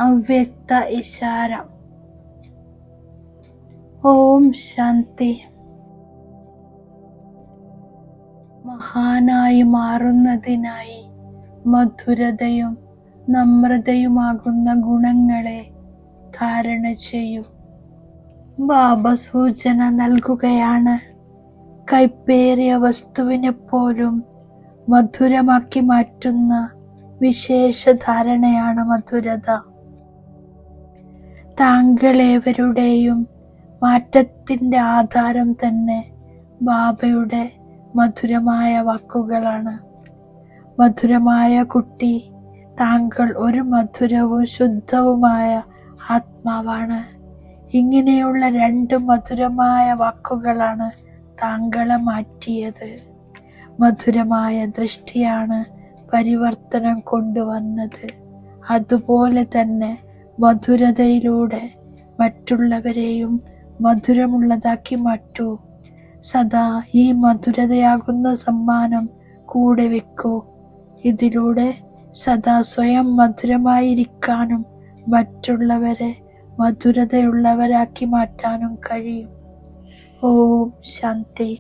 അവ്യക്ത ഇശാര. ഓം ശാന്തി. മഹാനായി മാറുന്നതിനായി മധുരതയും നമ്രതയുമാകുന്ന ഗുണങ്ങളെ ധാരണ ചെയ്യൂ. ബാബ സൂചന നൽകുകയാണ്. കൈപ്പേറിയ വസ്തുവിനെ പോലും മധുരമാക്കി മാറ്റുന്ന വിശേഷ ധാരണയാണ് മധുരത. താങ്കളേവരുടെയും മാറ്റത്തിൻ്റെ ആധാരം തന്നെ ബാബയുടെ മധുരമായ വാക്കുകളാണ്. മധുരമായ കുട്ടി, താങ്കൾ ഒരു മധുരവും ശുദ്ധവുമായ ആത്മാവാണ്. ഇങ്ങനെയുള്ള 2 മധുരമായ വാക്കുകളാണ് താങ്കളെ മാറ്റിയത്. മധുരമായ ദൃഷ്ടിയാണ് പരിവർത്തനം കൊണ്ടുവന്നത്. അതുപോലെ തന്നെ മധുരതയിലൂടെ മറ്റുള്ളവരെയും മധുരമുള്ളതാക്കി മാറ്റൂ. സദാ ഈ മധുരതയാകുന്ന സമ്മാനം കൂടെ വെക്കൂ. ഇതിലൂടെ സദാ സ്വയം മധുരമായിരിക്കാനും മറ്റുള്ളവരെ മധുരതയുള്ളവരാക്കി മാറ്റാനും കഴിയും. ഓം ശാന്തി.